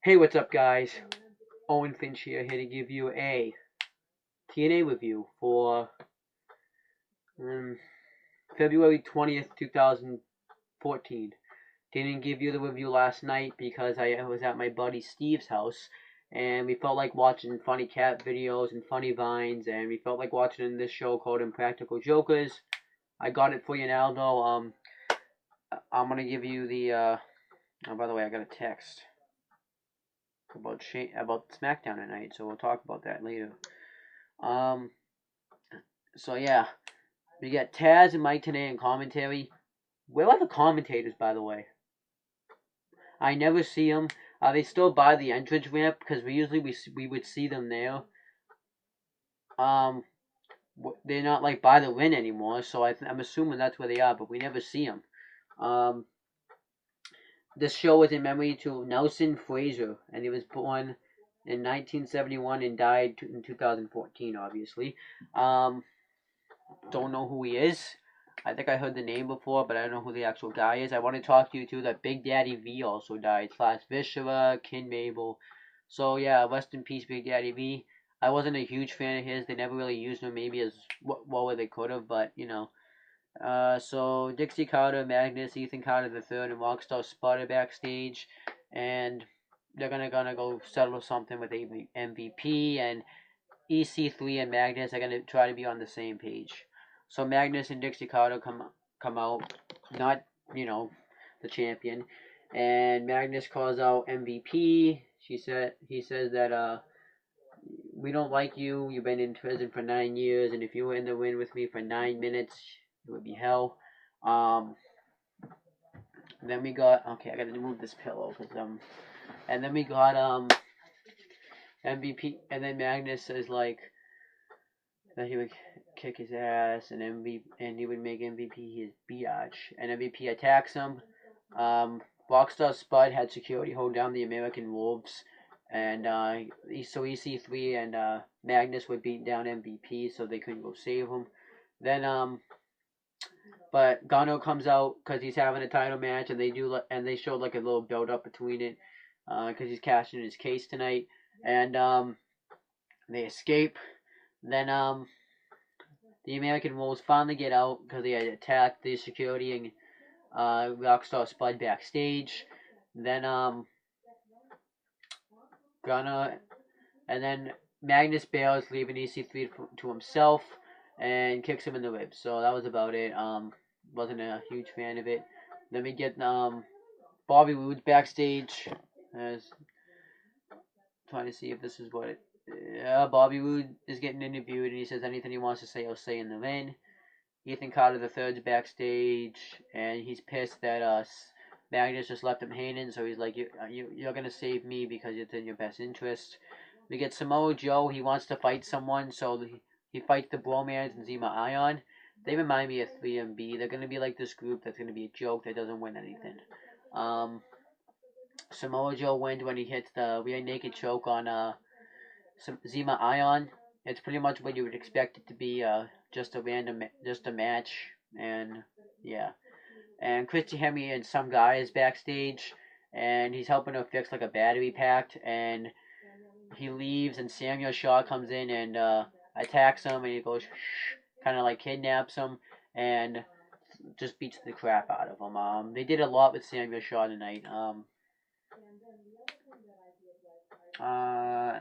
Hey, what's up, guys? Owen Finch here to give you a TNA review for um, February 20th, 2014. Didn't give you the review last night because I was at my buddy Steve's house and we felt like watching funny cat videos and funny vines, and we felt like watching this show called Impractical Jokers. I got it for you now, though. I'm gonna give you the. Oh, by the way, I got a text about SmackDown tonight, so we'll talk about that later. Um, So yeah, we got Taz and Mike today in commentary. Where are the commentators, by the way? I never see them. Are they still by the entrance ramp? Because we would see them there. Um, they're not like by the ring anymore, so I'm assuming that's where they are, but we never see them. Um, this show was in memory to Nelson Fraser, and he was born in 1971 and died in 2014. Obviously, don't know who he is. I think I heard the name before, but I don't know who the actual guy is. I want to talk to you too that Big Daddy V also died. Slash Vishera, Kin Mabel. So yeah, rest in peace, Big Daddy V. I wasn't a huge fan of his. They never really used him maybe as well they could have, but you know. So Dixie Carter, Magnus, Ethan Carter III, and Rockstar Spud are backstage, and they're gonna go settle something with MVP, and EC3 and Magnus are gonna try to be on the same page. So Magnus and Dixie Carter come out, not the champion, and Magnus calls out MVP. He says that we don't like you. You've been in prison for 9 years, and if you were in the ring with me for 9 minutes, it would be hell. Then we got okay. I gotta move this pillow and then we got MVP, and then Magnus says like that he would kick his ass, and he would make MVP his biatch. And MVP attacks him. Rockstar Spud had security hold down the American Wolves, and so EC3 and Magnus would beat down MVP, so they couldn't go save him. Then but Gano comes out because he's having a title match, and they showed like a little build up between it, because he's cashing his case tonight, and they escape. Then the American Wolves finally get out because they had attacked the security and Rockstar Spud backstage. Then Gunna and then Magnus bails, leaving EC3 to himself and kicks him in the ribs. So that was about it. Wasn't a huge fan of it. Then we get Bobby Roode's backstage. As trying to see if this is what it. Yeah, Bobby Roode is getting interviewed, and he says anything he wants to say, he'll say in the ring. Ethan Carter III's backstage, and he's pissed that Magnus just left him hanging. So he's like, "You're gonna save me because it's in your best interest." We get Samoa Joe. He wants to fight someone, so he fights the Bromans and Zima Ion. They remind me of 3MB. They're gonna be like this group that's gonna be a joke that doesn't win anything. Samoa Joe wins when he hits the rear naked choke on Zima Ion. It's pretty much what you would expect it to be, just a match, and yeah. And Christy Hemme and some guy is backstage, and he's helping her fix like a battery pack, and he leaves, and Samuel Shaw comes in and attacks him, and he goes, kind of like kidnaps him, and just beats the crap out of him. They did a lot with Samuel Shaw tonight. Uh,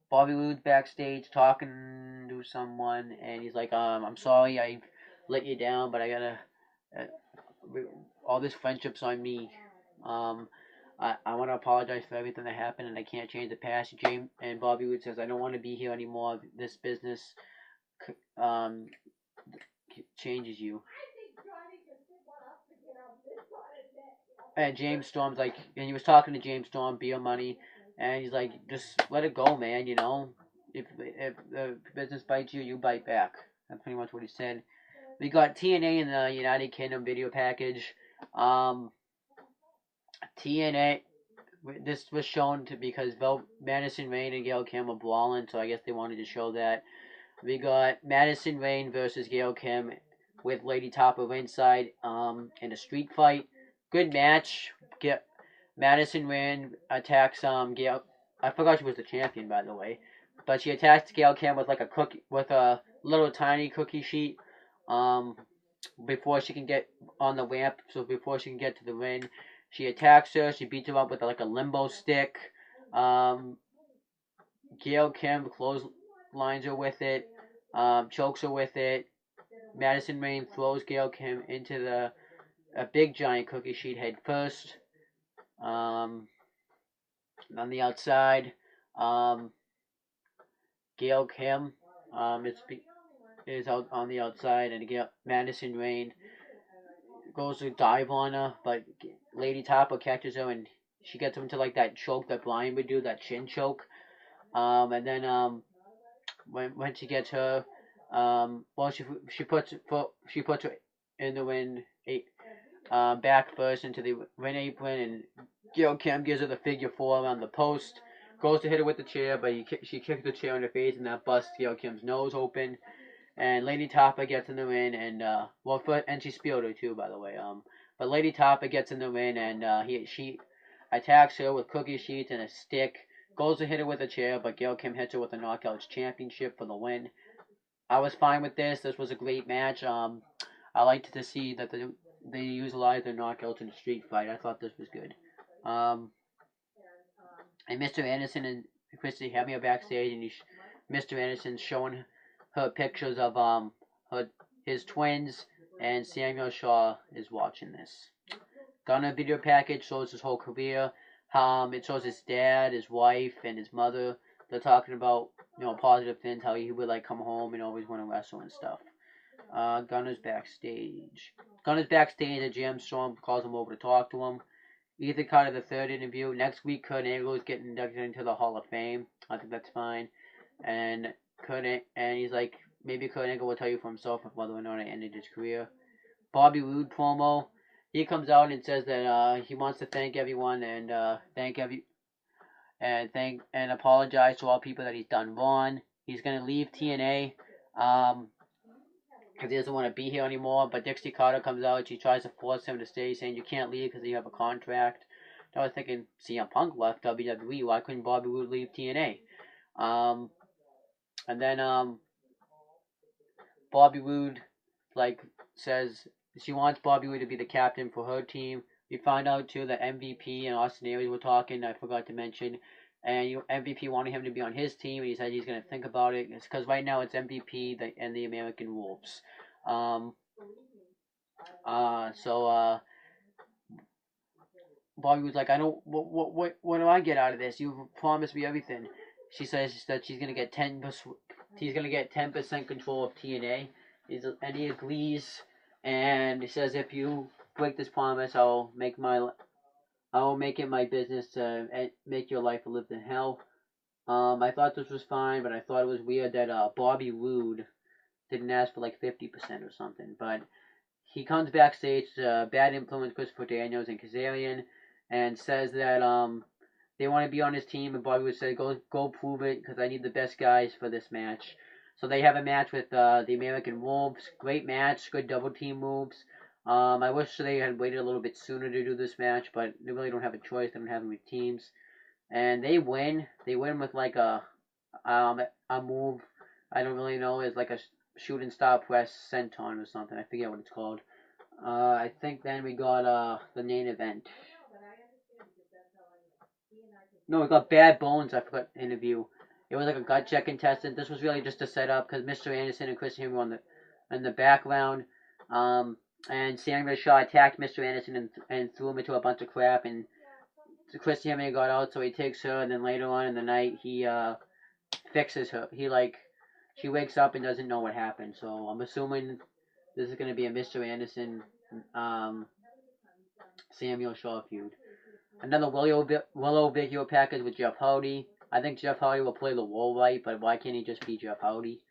Bobby Roode's backstage talking to someone, and he's like, I'm sorry I let you down, but I gotta, all this friendship's on me. I want to apologize for everything that happened, and I can't change the past. James and Bobby Roode says, I don't want to be here anymore. This business um, changes you. And James Storm's like, and he was talking to James Storm, Beer Money, and he's like, just let it go, man. If the business bites you, you bite back. That's pretty much what he said. We got TNA in the United Kingdom video package. TNA. This was shown because Madison Rayne and Gail Kim were brawling, so I guess they wanted to show that. We got Madison Rayne versus Gail Kim with Lady Topper ringside in a street fight. Good match. Madison Rand attacks Gail. I forgot she was the champion, by the way, but she attacks Gail Kim with like a cookie, with a little tiny cookie sheet. Um, before she can get on the ramp, so before she can get to the ring, she attacks her. She beats her up with like a limbo stick. Um, Gail Kim clotheslines her with it, chokes her with it. Madison Rayne throws Gail Kim into a big giant cookie sheet head first. Um, on the outside, um, Gail Kim is out on the outside, and Madison Rayne goes to dive on her, but Lady Topper catches her, and she gets him into like that choke that Brian would do, that chin choke. And then when she gets her, well she puts her in the ring, back first into the ring apron, and Gail Kim gives her the figure four around the post. Goes to hit her with the chair, but she kicks the chair in her face, and that busts Gail Kim's nose open. And Lady Topper gets in the ring, and and she speared her too, by the way. But Lady Topper gets in the ring, and she attacks her with cookie sheets and a stick. Goes to hit her with a chair, but Gail Kim hits her with a Knockouts Championship for the win. I was fine with this. This was a great match. I liked to see that they utilized their knockouts in a street fight. I thought this was good. Um, and Mr. Anderson and Christy have me backstage, and Mr. Anderson's showing her pictures of his twins, and Samuel Shaw is watching this. Gunner video package shows his whole career. It shows his dad, his wife, and his mother. They're talking about positive things, how he would like come home and always want to wrestle and stuff. Gunner's backstage. Gunner's backstage, and Jam Storm calls him over to talk to him. Ethan Carter, the third interview. Next week, Kurt Angle is getting inducted into the Hall of Fame. I think that's fine. And he's like, maybe Kurt Angle will tell you for himself whether or not he ended his career. Bobby Roode promo. He comes out and says that he wants to thank everyone and and apologize to all people that he's done wrong. He's gonna leave TNA. Because he doesn't want to be here anymore. But Dixie Carter comes out. She tries to force him to stay, saying you can't leave because you have a contract. I was thinking, CM Punk left WWE. Why couldn't Bobby Roode leave TNA? And then Bobby Roode says she wants Bobby Roode to be the captain for her team. We find out too that MVP and Austin Aries were talking. I forgot to mention. And MVP wanted him to be on his team, and he said he's going to think about it. It's because right now it's MVP and the American Wolves. Bobby was like, I don't. What do I get out of this? You promised me everything. She says that she's going to get 10%. He's going to get 10% control of TNA. And he agrees, and he says if you break this promise, I'll make it my business to make your life a living hell. I thought this was fine, but I thought it was weird that Bobby Roode didn't ask for like 50% or something. But he comes backstage to Bad Influence, Christopher Daniels, and Kazarian, and says that they want to be on his team. And Bobby would say, go prove it, because I need the best guys for this match. So they have a match with the American Wolves. Great match, good double team moves. I wish they had waited a little bit sooner to do this match, but they really don't have a choice. They don't have any teams. And they win. They win with like a move. I don't really know. It's like a shooting star press senton or something. I forget what it's called. I think then we got the main event. No, we got Bad Bones. I forgot the interview. It was like a gut check contestant. This was really just a setup because Mr. Anderson and Chris Hemmer were in the background. And Samuel Shaw attacked Mr. Anderson and threw him into a bunch of crap. And Chris Hemmer got out, so he takes her. And then later on in the night, he fixes her. She wakes up and doesn't know what happened. So I'm assuming this is going to be a Mr. Anderson, Samuel Shaw feud. Another Willow video package with Jeff Hardy. I think Jeff Hardy will play the role right, but why can't he just be Jeff Hardy?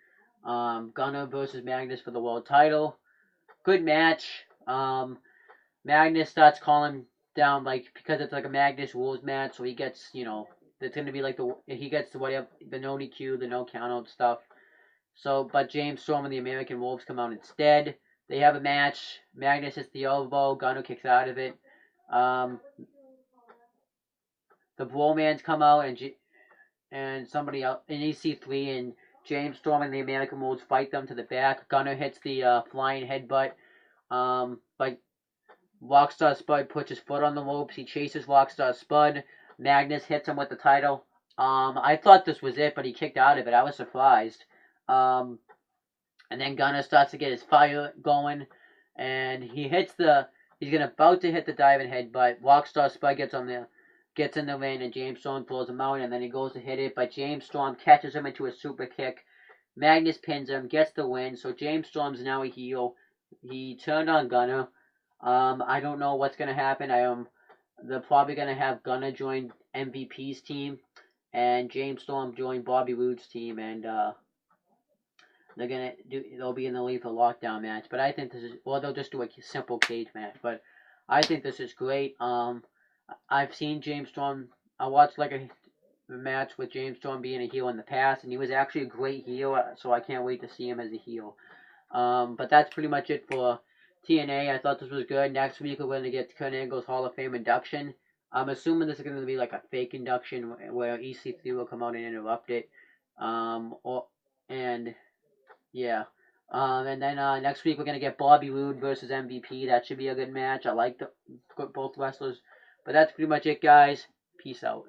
Gunner versus Magnus for the world title. Good match. Magnus starts calling down because it's like a Magnus rules match, so he gets it's gonna be like he gets whatever the no DQ, the no count out stuff. So, but James Storm and the American Wolves come out instead. They have a match. Magnus hits the elbow. Gunner kicks out of it. the Bromans come out and somebody else in EC3 and James Storm and the American Wolves fight them to the back. Gunner hits the flying headbutt. But Rockstar Spud puts his foot on the ropes. He chases Rockstar Spud. Magnus hits him with the title. I thought this was it, but he kicked out of it. I was surprised. And then Gunner starts to get his fire going, and he's about to hit the diving head, but Rockstar Spud gets in the ring, and James Storm throws him out, and then he goes to hit it, but James Storm catches him into a super kick. Magnus pins him, gets the win, so James Storm's now a heel. He turned on Gunner. I don't know what's gonna happen. They're probably gonna have Gunner join MVP's team, and James Storm join Bobby Roode's team, and they'll be in the Lethal Lockdown match. But I think they'll just do a simple cage match. But I think this is great. I've seen James Storm. I watched like a match with James Storm being a heel in the past, and he was actually a great heel. So I can't wait to see him as a heel. But that's pretty much it for TNA. I thought this was good. Next week we're going to get Kurt Angle's Hall of Fame induction. I'm assuming this is going to be like a fake induction where EC3 will come out and interrupt it. And then next week we're going to get Bobby Roode versus MVP. That should be a good match. I like both wrestlers. But that's pretty much it, guys. Peace out.